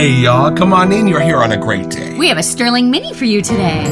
Hey, y'all, come on in. You're here on a great day. We have a Stirling Mini for you today.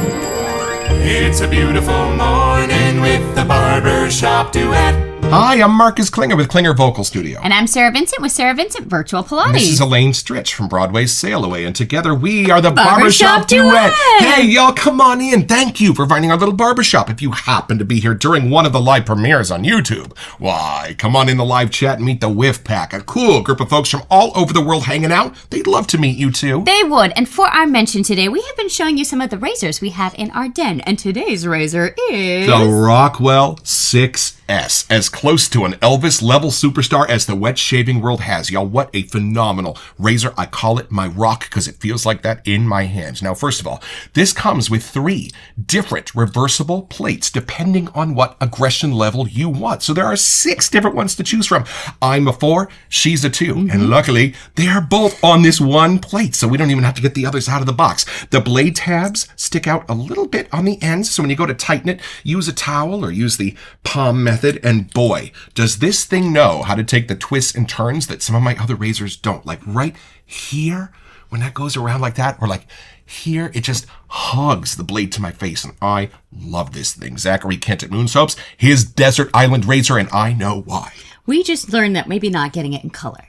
It's a beautiful morning with the Barbershop Duet. Hi, I'm Marcus Klinger with Klinger Vocal Studio. And I'm Sarah Vincent with Sarah Vincent Virtual Pilates. And this is Elaine Stritch from Broadway's Sail Away, and together we are the Barbershop Duet. Hey, y'all, come on in. Thank you for finding our little barbershop. If you happen to be here during one of the live premieres on YouTube, why, come on in the live chat and meet the Whiff Pack, a cool group of folks from all over the world hanging out. They'd love to meet you, too. They would. And for our mention today, we have been showing you some of the razors we have in our den. And today's razor is... the Rockwell 6S, as close to an Elvis-level superstar as the wet shaving world has. Y'all, what a phenomenal razor. I call it my rock because it feels like that in my hands. Now, first of all, this comes with 3 different reversible plates depending on what aggression level you want. So there are 6 different ones to choose from. I'm a 4, she's a 2. And luckily, they are both on this one plate, so we don't even have to get the others out of the box. The blade tabs stick out a little bit on the ends, so when you go to tighten it, use a towel or use the palm method, and boy, does this thing know how to take the twists and turns that some of my other razors don't. Like right here, when that goes around like that, or like here, it just hugs the blade to my face, and I love this thing. Zachary Kent at Moon Soaps, his Desert Island razor, and I know why. We just learned that maybe not getting it in color.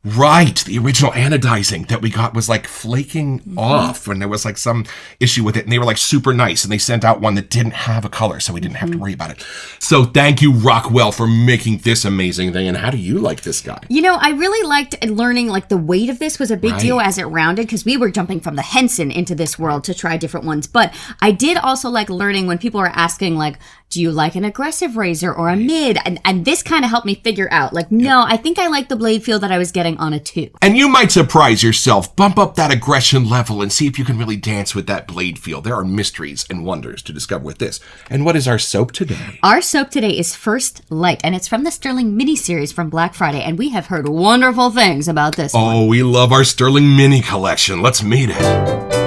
Right, the original anodizing that we got was like flaking off when there was like some issue with it, and they were like super nice, and they sent out one that didn't have a color, so we didn't have to worry about it. So thank you, Rockwell, for making this amazing thing. And how do you like this guy? You know, I really liked learning, like, the weight of this was a big deal as it rounded, because we were jumping from the Henson into this world to try different ones. But I did also like learning when people were asking, like, do you like an aggressive razor or a mid? And this kind of helped me figure out, like, no, I think I like the blade feel that I was getting on a 2. And you might surprise yourself. Bump up that aggression level and see if you can really dance with that blade feel. There are mysteries and wonders to discover with this. And what is our soap today? Our soap today is First Light, and it's from the Stirling mini series from Black Friday, and we have heard wonderful things about this one. Oh, we love our Stirling mini collection. Let's meet it.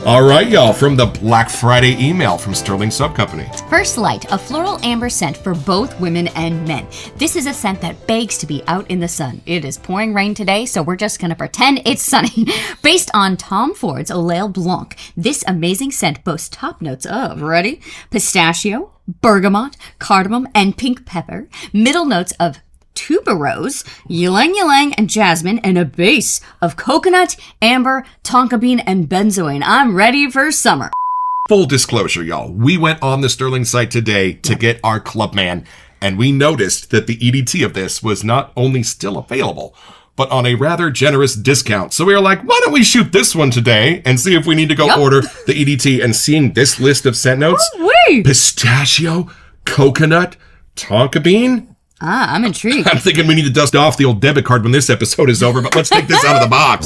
All right, y'all, from the Black Friday email from Stirling Soap Company. First Light, a floral amber scent for both women and men. This is a scent that begs to be out in the sun. It is pouring rain today, so we're just going to pretend it's sunny. Based on Tom Ford's L'Oeil Blanc, this amazing scent boasts top notes of, ready? Pistachio, bergamot, cardamom, and pink pepper. Middle notes of tuberose, ylang ylang, and jasmine, and a base of coconut, amber, tonka bean, and benzoin. I'm ready for summer. Full disclosure, y'all. We went on the Stirling site today to get our Clubman, and we noticed that the EDT of this was not only still available, but on a rather generous discount. So we were like, why don't we shoot this one today and see if we need to go order the EDT? And seeing this list of scent notes, pistachio, coconut, tonka bean, I'm intrigued. I'm thinking we need to dust off the old debit card when this episode is over, but let's take this out of the box.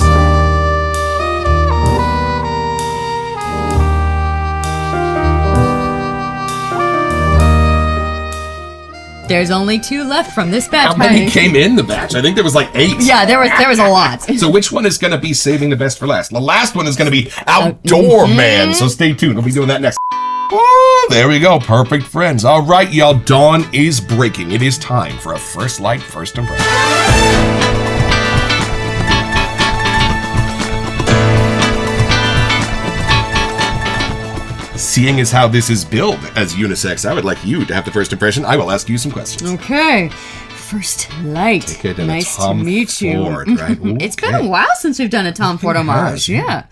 There's only 2 left from this batch. How many came in the batch? I think there was like 8. Yeah, there was a lot. So which one is going to be saving the best for last? The last one is going to be Outdoor Man, so stay tuned. We'll be doing that next. Oh, there we go. Perfect friends. All right, y'all. Dawn is breaking. It is time for a First Light First Impression. Seeing as how this is billed as unisex, I would like you to have the first impression. I will ask you some questions. Okay. First Light. Nice to meet you. Ford, right? It's been a while since we've done a Tom Ford homage. Yeah.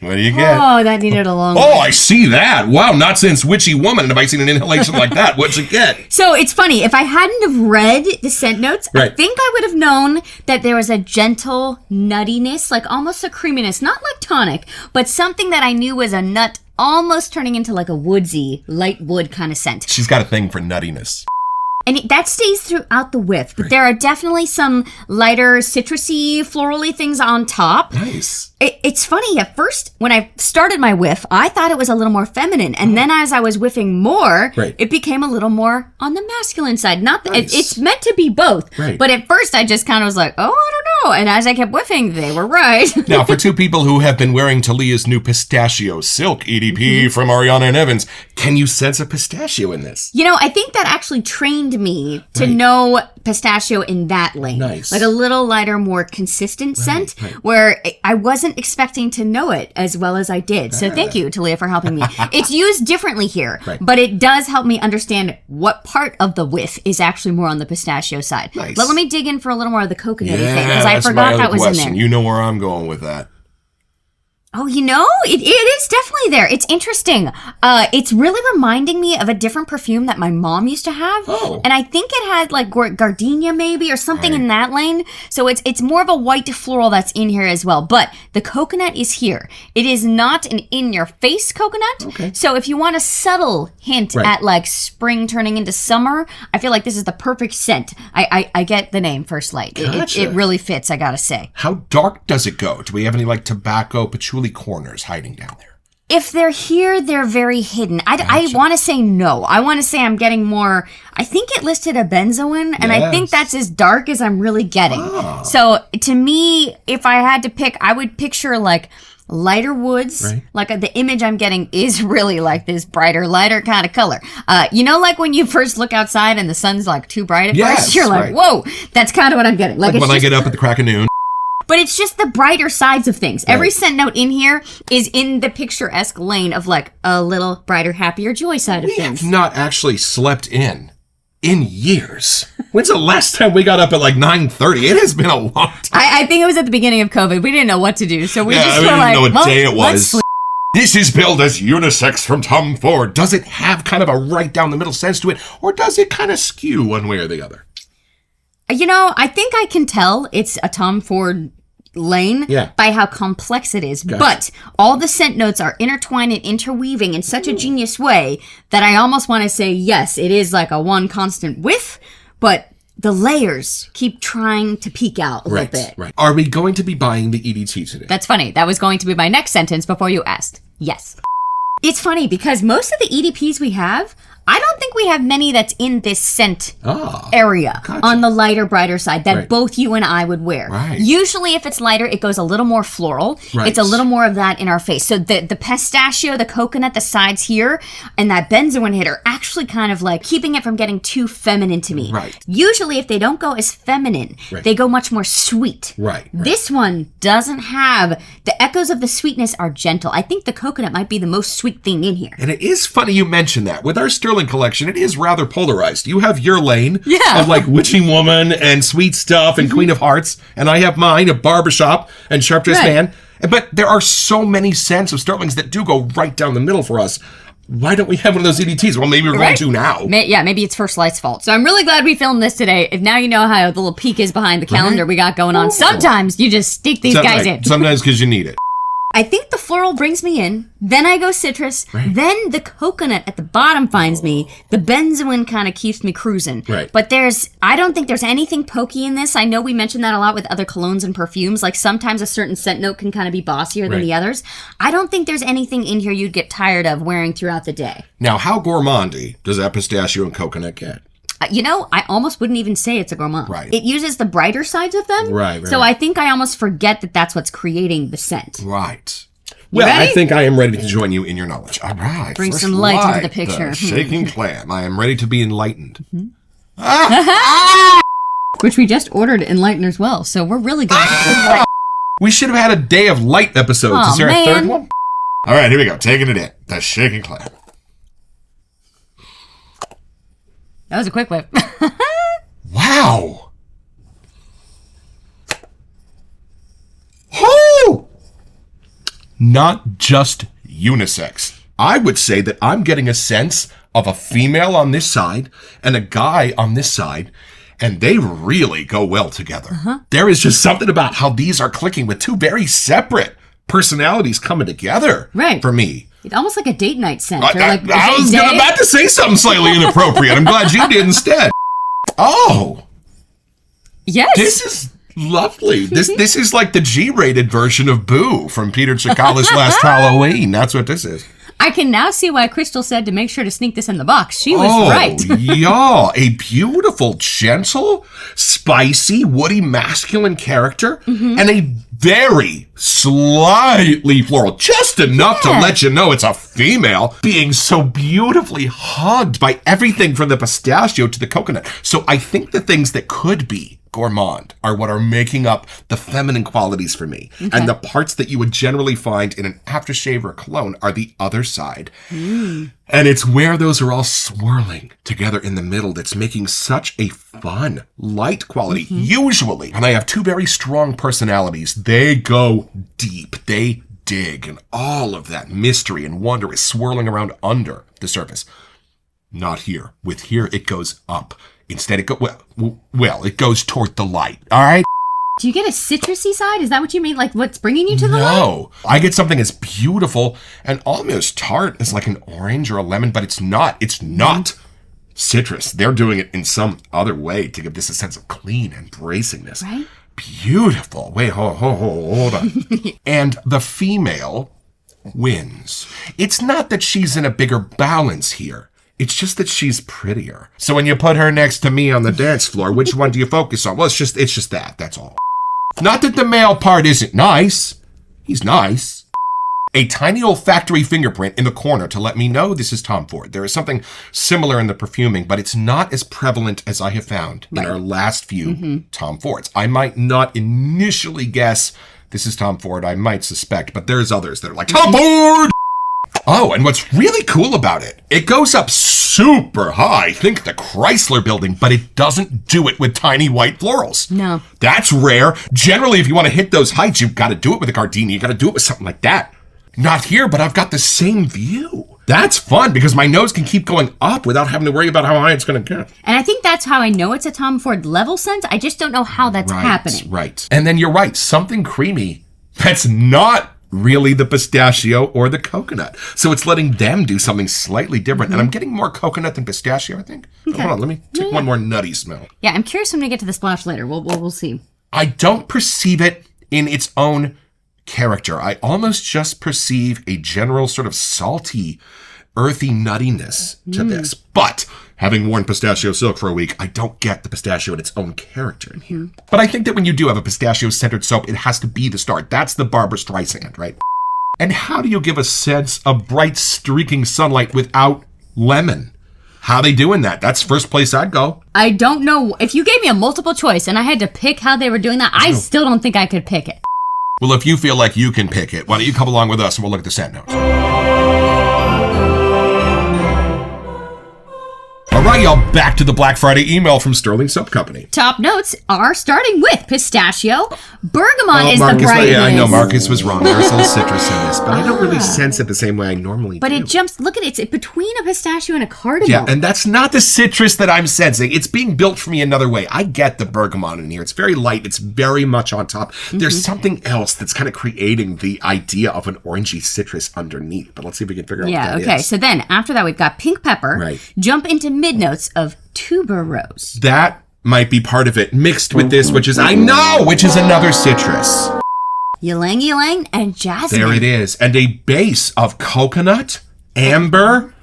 What do you get? Oh, that needed a long I see that. Wow, not since Witchy Woman have I seen an inhalation like that. What'd you get? So it's funny. If I hadn't have read the scent notes, I think I would have known that there was a gentle nuttiness, like almost a creaminess, not like tonic, but something that I knew was a nut almost turning into like a woodsy, light wood kind of scent. She's got a thing for nuttiness. And that stays throughout the whiff, but there are definitely some lighter citrusy, florally things on top. Nice. It's funny, at first, when I started my whiff, I thought it was a little more feminine. And then as I was whiffing more, it became a little more on the masculine side. Not that it's meant to be both. But at first, I just kind of was like, oh, I don't know. And as I kept whiffing, they were right. Now, for two people who have been wearing Talia's new pistachio silk EDP from Ariana and Evans, can you sense a pistachio in this? You know, I think that actually trained me to know pistachio in that lane. Nice. Like a little lighter, more consistent scent, where I wasn't expecting to know it as well as I did. So thank you, Talia, for helping me. It's used differently here, but it does help me understand what part of the whiff is actually more on the pistachio side. Nice. But let me dig in for a little more of the coconut thing, Yeah, because I that's my forgot other that was question. in there. You know where I'm going with that. Oh, you know, it is definitely there. It's interesting. It's really reminding me of a different perfume that my mom used to have. Oh. And I think it had like gardenia maybe or something in that lane. So it's more of a white floral that's in here as well. But the coconut is here. It is not an in-your-face coconut. Okay. So if you want a subtle hint at like spring turning into summer, I feel like this is the perfect scent. I get the name First Light. Gotcha. It really fits, I gotta say. How dark does it go? Do we have any like tobacco, patchouli corners hiding down there? If they're here, they're very hidden. I want to say no. I want to say I'm getting more. I think it listed a benzoin, and I think that's as dark as I'm really getting. So to me, if I had to pick, I would picture like lighter woods. Like the image I'm getting is really like this brighter, lighter kind of color. You know, like when you first look outside and the sun's like too bright at first, you're like, whoa, that's kind of what I'm getting. Like when I get up at the crack of noon. But it's just the brighter sides of things. Every scent note in here is in the picturesque lane of like a little brighter, happier joy side of We things. have not actually slept in years. When's the last time we got up at like 9:30? It has been a long time. I think it was at the beginning of COVID. We didn't know what to do. So we just we were didn't like, know what well, day it let's was. sleep. This is billed as unisex from Tom Ford. Does it have kind of a right down the middle sense to it, or does it kind of skew one way or the other? You know, I think I can tell it's a Tom Ford lane by how complex it is. But all the scent notes are intertwined and interweaving in such a genius way that I almost want to say, yes, it is like a one constant whiff, but the layers keep trying to peek out a little bit. Right. Are we going to be buying the EDT today? That's funny. That was going to be my next sentence before you asked. Yes. It's funny because most of the EDPs we have, I don't think we have many that's in this scent area on the lighter, brighter side that both you and I would wear. Usually if it's lighter, it goes a little more floral. It's a little more of that in our face. So the pistachio, the coconut, the sides here, and that benzoin hit are actually kind of like keeping it from getting too feminine to me. Usually if they don't go as feminine, they go much more sweet. This one doesn't have, the echoes of the sweetness are gentle. I think the coconut might be the most sweet thing in here. And it is funny you mention that. With our Stirling collection, it is rather polarized. You have your lane of like Witching Woman and Sweet Stuff and Queen of Hearts, and I have mine of Barbershop and Sharp Dressed Man. But there are so many scents of Stirlings that do go right down the middle for us. Why don't we have one of those EDTs? Well, maybe we're going to now. Maybe it's First Light's fault. So I'm really glad we filmed this today. If now you know how the little peek is behind the calendar we got going on. Sometimes you just stick these guys in. Sometimes because you need it. I think the floral brings me in, then I go citrus, then the coconut at the bottom finds me, the benzoin kind of keeps me cruising. But I don't think there's anything pokey in this. I know we mentioned that a lot with other colognes and perfumes, like sometimes a certain scent note can kind of be bossier than the others. I don't think there's anything in here you'd get tired of wearing throughout the day. Now, how gourmandy does that pistachio and coconut get? You know, I almost wouldn't even say it's a gourmand. It uses the brighter sides of them. So I think I almost forget that that's what's creating the scent. Well, I think I am ready to join you in your knowledge. All right. Bring some light into the picture. The shaking clam. I am ready to be enlightened. Which we just ordered Enlighten as well, so we're really good. We should have had a Day of Light episode. Is there a third one? All right, here we go. Taking it in. The shaking clam. That was a quick whip. Wow. Whoo! Not just unisex. I would say that I'm getting a sense of a female on this side and a guy on this side, and they really go well together. There is just something about how these are clicking with two very separate personalities coming together for me. It's almost like a date night scent. I was about to say something slightly inappropriate. I'm glad you did instead. Oh. Yes. This is lovely. This is like the G-rated version of Boo from Peter Chikala's Last Halloween. That's what this is. I can now see why Crystal said to make sure to sneak this in the box. She was right. Yeah, a beautiful, gentle, spicy, woody, masculine character, and a very slightly floral, just enough to let you know it's a female, being so beautifully hugged by everything from the pistachio to the coconut. So I think the things that could be gourmand are what are making up the feminine qualities for me. And the parts that you would generally find in an aftershave or a cologne are the other side. And it's where those are all swirling together in the middle that's making such a fun, light quality. Usually, when I have two very strong personalities, they go deep. They dig, and all of that mystery and wonder is swirling around under the surface. Not here. With here, it goes up. Instead, it it goes toward the light. All right? Do you get a citrusy side? Is that what you mean? Like what's bringing you to the light? No. I get something as beautiful and almost tart as like an orange or a lemon, but it's not. It's not citrus. They're doing it in some other way to give this a sense of clean and bracingness. Right? Beautiful. Wait, hold on. And the female wins. It's not that she's in a bigger balance here. It's just that she's prettier. So when you put her next to me on the dance floor, which one do you focus on? Well, it's just that. That's all. Not that the male part isn't nice. He's nice. A tiny olfactory fingerprint in the corner to let me know this is Tom Ford. There is something similar in the perfuming, but it's not as prevalent as I have found in our last few Tom Fords. I might not initially guess this is Tom Ford. I might suspect, but there's others that are like, Tom Ford! Oh, and what's really cool about it, it goes up super high, think the Chrysler building, but it doesn't do it with tiny white florals. No. That's rare. Generally, if you want to hit those heights, you've got to do it with a gardenia. You got to do it with something like that. Not here, but I've got the same view. That's fun because my nose can keep going up without having to worry about how high it's going to get. And I think that's how I know it's a Tom Ford level scent. I just don't know how that's happening. Right. And then you're right. Something creamy that's not really the pistachio or the coconut. So it's letting them do something slightly different. And I'm getting more coconut than pistachio, I think. Okay. Hold on, let me take one more nutty smell. Yeah, I'm curious when we get to the splash later. We'll see. I don't perceive it in its own character. I almost just perceive a general sort of salty, earthy nuttiness to this. But having worn pistachio silk for a week, I don't get the pistachio in its own character in here. But I think that when you do have a pistachio-centered soap, it has to be the start. That's the Barbara Streisand, right? And how do you give a sense of bright, streaking sunlight without lemon? How they doing that? That's first place I'd go. I don't know. If you gave me a multiple choice and I had to pick how they were doing that, I still don't think I could pick it. Well, if you feel like you can pick it, why don't you come along with us and we'll look at the scent notes. All right, y'all, back to the Black Friday email from Stirling Soap Company. Top notes are starting with pistachio. Bergamot is Marcus, the brightest. Yeah, I know Marcus was wrong. There's some citrus in this, but I don't really sense it the same way I normally But do. it jumps, look at it, it's between a pistachio and a cardamom. Yeah, and that's not the citrus that I'm sensing. It's being built for me another way. I get the bergamot in here. It's very light. It's very much on top. There's something else that's kind of creating the idea of an orangey citrus underneath. But let's see if we can figure out what that is. Okay, so then after that we've got pink pepper. Right. Jump into mid notes of tuberose. That might be part of it, mixed with this, which is another citrus. Ylang ylang and jasmine. There it is. And a base of coconut, amber,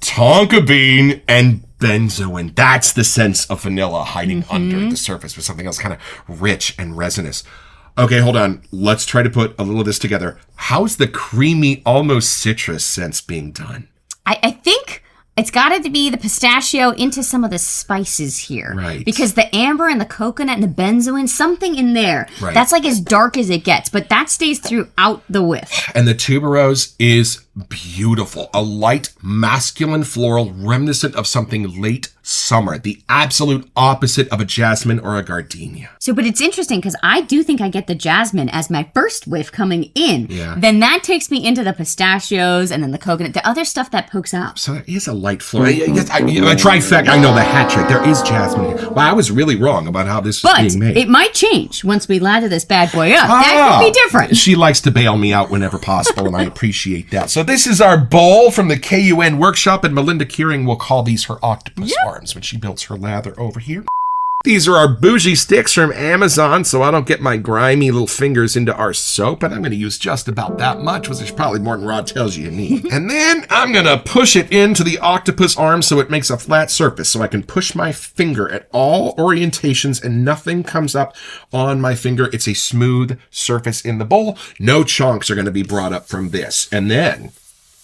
tonka bean, and benzoin. That's the sense of vanilla hiding under the surface with something else kind of rich and resinous. Okay, hold on. Let's try to put a little of this together. How's the creamy, almost citrus sense being done? I think it's got to be the pistachio into some of the spices here. Right. Because the amber and the coconut and the benzoin, something in there. Right. That's like as dark as it gets, but that stays throughout the whiff. And the tuberose is beautiful. A light, masculine floral reminiscent of something late summer. The absolute opposite of a jasmine or a gardenia. So, but it's interesting because I do think I get the jasmine as my first whiff coming in. Yeah. Then that takes me into the pistachios and then the coconut, the other stuff that pokes out. So there is a light floral. A trifecta. I know the hat trick. There is jasmine here. Well, I was really wrong about how this But is being made. it might change once we lather this bad boy up. That could be different. She likes to bail me out whenever possible, and I appreciate that. So this is our bowl from the KUN workshop, and Melinda Keering will call these her octopus arms when she builds her lather over here. These are our bougie sticks from Amazon, so I don't get my grimy little fingers into our soap, and I'm going to use just about that much, which is probably more than Rod tells you need. And then I'm going to push it into the octopus arm so it makes a flat surface, so I can push my finger at all orientations and nothing comes up on my finger. It's a smooth surface in the bowl. No chunks are going to be brought up from this. And then,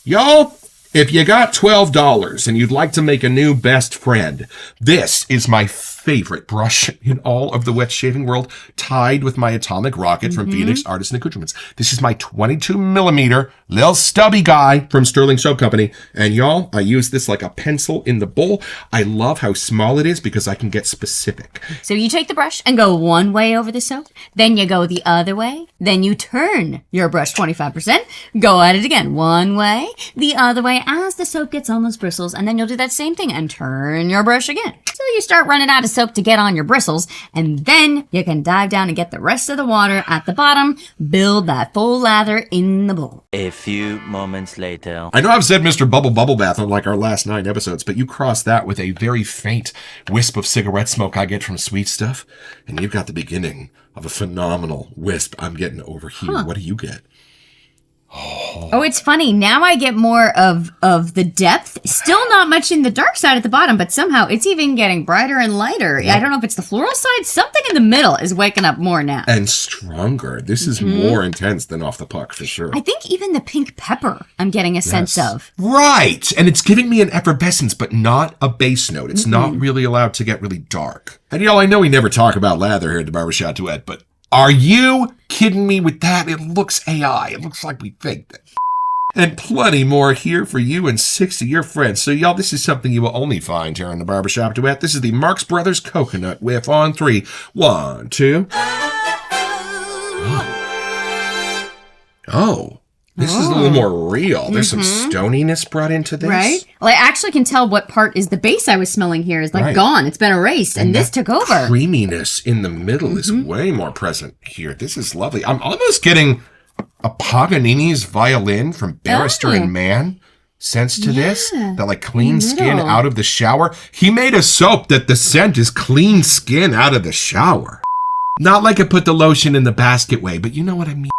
y'all, if you got $12 and you'd like to make a new best friend, this is my favorite brush in all of the wet shaving world, tied with my atomic rocket from Phoenix Artisan Accoutrements. This is my 22 millimeter little stubby guy from Stirling Soap Company. And y'all, I use this like a pencil in the bowl. I love how small it is because I can get specific. So you take the brush and go one way over the soap, then you go the other way, then you turn your brush 25%, go at it again, one way, the other way as the soap gets on those bristles, and then you'll do that same thing and turn your brush again. So you start running out of soap to get on your bristles, and then you can dive down and get the rest of the water at the bottom, build that full lather in the bowl. A few moments later. I know I've said Mr. Bubble Bath on like our last 9 episodes, but you cross that with a very faint wisp of cigarette smoke I get from Sweet Stuff, and you've got the beginning of a phenomenal wisp I'm getting over here. What do you get? Oh, it's funny. Now I get more of the depth. Still not much in the dark side at the bottom, but somehow it's even getting brighter and lighter. Yep. I don't know if it's the floral side. Something in the middle is waking up more now. And stronger. This is more intense than Off the Puck, for sure. I think even the pink pepper I'm getting a sense of. Right. And it's giving me an effervescence, but not a base note. It's not really allowed to get really dark. And y'all, I know we never talk about lather here at the Barbershop Duet, but are you kidding me with that? It looks AI. It looks like we faked it. And plenty more here for you and 6 of your friends. So, y'all, this is something you will only find here on the Barbershop Duet. This is the Marx Brothers Coconut Whiff on 3. 1, 2. Oh. This is a little more real. There's some stoniness brought into this. Right? Well, I actually can tell what part is the base I was smelling here is like gone. It's been erased, and this took over. Creaminess in the middle is way more present here. This is lovely. I'm almost getting a Paganini's violin from Barrister and Mann sense to this. That like clean skin out of the shower. He made a soap that the scent is clean skin out of the shower. Not like I put the lotion in the basket way, but you know what I mean.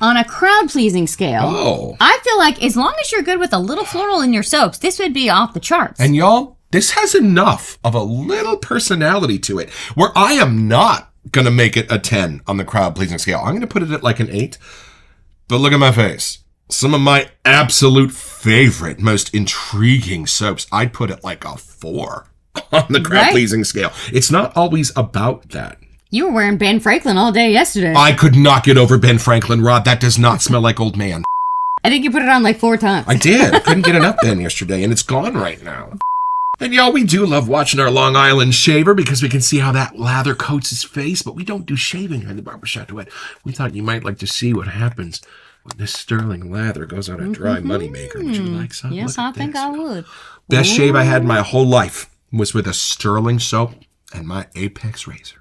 On a crowd-pleasing scale, I feel like as long as you're good with a little floral in your soaps, this would be off the charts. And y'all, this has enough of a little personality to it where I am not going to make it a 10 on the crowd-pleasing scale. I'm going to put it at like an 8. But look at my face. Some of my absolute favorite, most intriguing soaps, I'd put it like a 4 on the crowd-pleasing scale. It's not always about that. You were wearing Ben Franklin all day yesterday. I could not get over Ben Franklin, Rod. That does not smell like old man. I think you put it on like 4 times. I did. I couldn't get enough Ben yesterday, and it's gone right now. And y'all, we do love watching our Long Island shaver because we can see how that lather coats his face, but we don't do shaving here in the Barbershop Duet. We thought you might like to see what happens when this sterling lather goes on a dry moneymaker. Would you like some? Yes, I think I would. Best shave I had my whole life was with a Stirling soap and my Apex razor.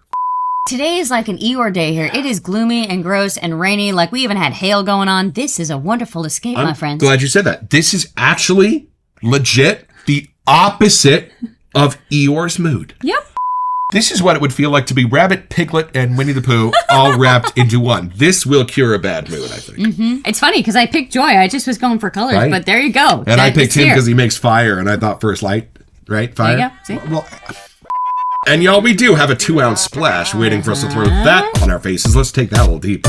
Today is like an Eeyore day here. It is gloomy and gross and rainy. Like we even had hail going on. This is a wonderful escape, my friends. Glad you said that. This is actually legit the opposite of Eeyore's mood. Yep. This is what it would feel like to be Rabbit, Piglet, and Winnie the Pooh all wrapped into one. This will cure a bad mood, I think. It's funny because I picked Joy. I just was going for colors, but there you go. And I picked him because he makes fire, and I thought first light, right? Fire. There you go. See? Well, and y'all, we do have a 2-ounce splash waiting for us to throw that on our faces. Let's take that a little deeper.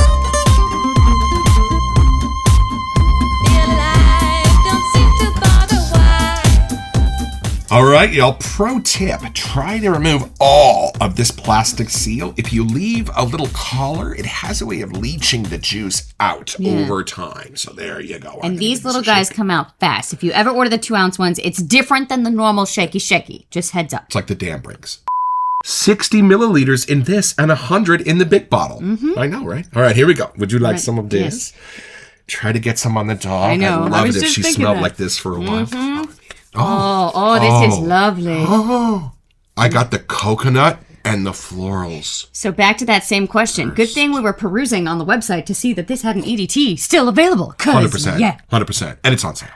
All right, y'all, pro tip, try to remove all of this plastic seal. If you leave a little collar, it has a way of leaching the juice out over time. So there you go. And these little guys come out fast. If you ever order the 2-ounce ones, it's different than the normal shaky. Just heads up. It's like the dam brakes. 60 milliliters in this and 100 in the big bottle. I know, right? All right, here we go. Would you like some of this? Yes. Try to get some on the dog. I know. I'd love it if she smelled like this for a while. This is lovely. I got the coconut and the florals. So back to that same question. Good thing we were perusing on the website to see that this had an EDT still available. 100%. Yeah. 100%. And it's on sale.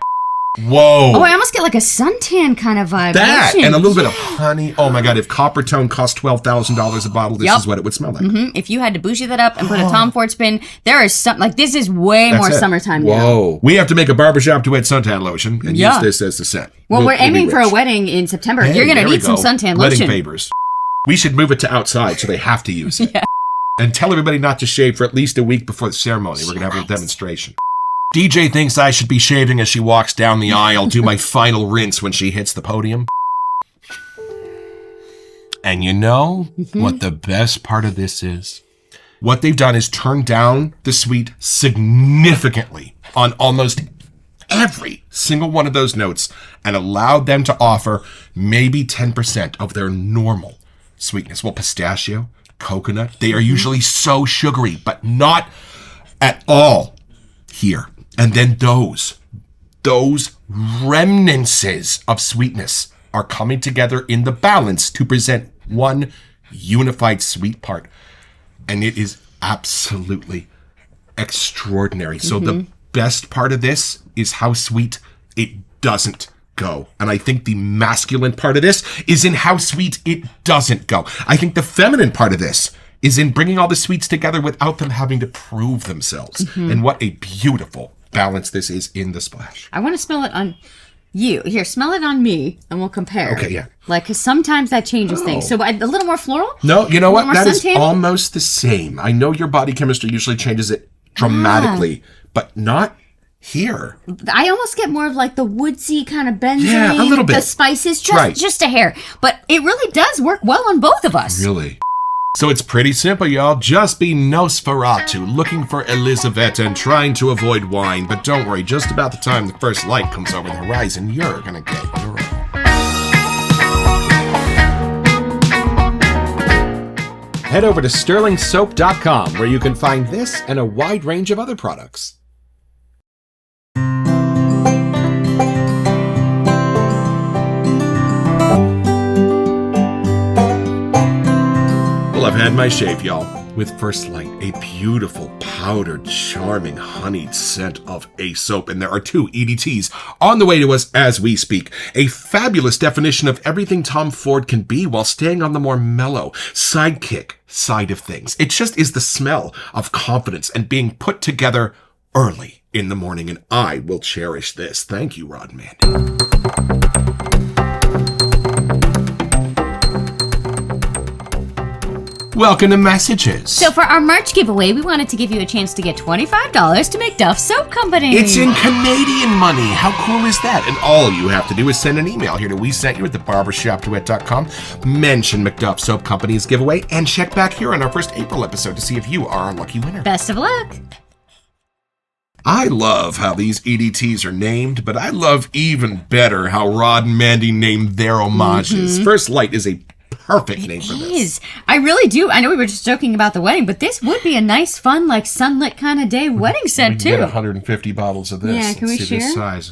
Whoa. Oh, I almost get like a suntan kind of vibe. That don't you? and a little bit of honey. Oh my God! If Copper Tone cost $12,000 a bottle, this is what it would smell like. If you had to bougie that up and put a Tom Ford spin, there is something like this is way more summertime now. Whoa! We have to make a Barbershop Duet suntan lotion and use this as the scent. Well, we're We'll be aiming for a rich. wedding in September. Hey, You're gonna there we need some go. suntan Wedding lotion. favors. We should move it to outside so they have to use it. And tell everybody not to shave for at least a week before the ceremony. We're gonna have a demonstration. DJ thinks I should be shaving as she walks down the aisle, do my final rinse when she hits the podium. And you know what the best part of this is? What they've done is turn down the suite significantly on almost every single one of those notes and allowed them to offer maybe 10% of their normal sweetness. Well, pistachio, coconut, they are usually so sugary, but not at all here. And then those remnants of sweetness are coming together in the balance to present one unified sweet part. And it is absolutely extraordinary. So the best part of this is how sweet it doesn't go. And I think the masculine part of this is in how sweet it doesn't go. I think the feminine part of this is in bringing all the sweets together without them having to prove themselves. And what a beautiful balance this is in the splash. I want to smell it on you. Here, smell it on me, and we'll compare. Okay, yeah. Like, because sometimes that changes things. So a little more floral? No, you know what? more That is suntan? almost the same. I know your body chemistry usually changes it dramatically, but not here. I almost get more of like the woodsy kind of benzene. Yeah, a little bit. The spices, Right. just a hair. But it really does work well on both of us. Really? So it's pretty simple, y'all. Just be Nosferatu, looking for Elizabeth and trying to avoid wine. But don't worry, just about the time the first light comes over the horizon, you're gonna get your own. Head over to stirlingsoap.com where you can find this and a wide range of other products. Well, I've had my shave, y'all. With First Light, a beautiful, powdered, charming, honeyed scent of a soap. And there are 2 EDTs on the way to us as we speak. A fabulous definition of everything Tom Ford can be while staying on the more mellow, sidekick side of things. It just is the smell of confidence and being put together early in the morning. And I will cherish this. Thank you, Rod Mandy. Welcome to Messages. So for our March giveaway, we wanted to give you a chance to get $25 to make Duff Soap Company. It's in Canadian money. How cool is that? And all you have to do is send an email here to We Sent You at thebarbershopduet.com. Mention McDuff Soap Company's giveaway and check back here on our first April episode to see if you are our lucky winner. Best of luck. I love how these EDTs are named, but I love even better how Rod and Mandy named their homages. First Light is a perfect name for this. It is. I really do. I know we were just joking about the wedding, but this would be a nice, fun, like sunlit kind of day wedding set We too. can get 150 bottles of this. Yeah, can we Let's see this share? size.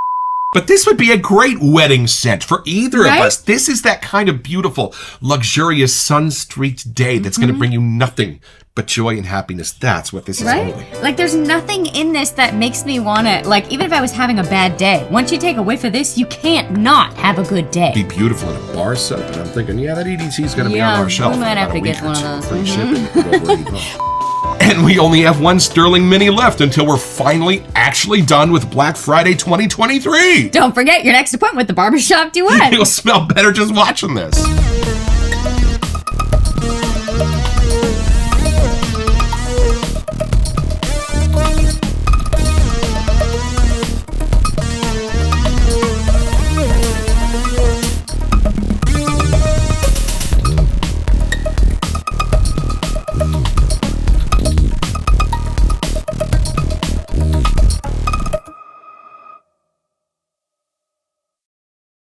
But this would be a great wedding scent for either Right? of us. This is that kind of beautiful, luxurious, sun-streaked day that's going to bring you nothing but joy and happiness. That's what this is Right? only. Like, there's nothing in this that makes me want to, like, even if I was having a bad day, once you take a whiff of this, you can't not have a good day. Be beautiful in a bar soap, and I'm thinking, yeah, that EDT is going to be on our shelf. we might in have about to a get week or one of two. those. Free shipping. And we only have one Stirling Mini left until we're finally actually done with Black Friday 2023. Don't forget your next appointment with the Barbershop Duet. It'll smell better just watching this.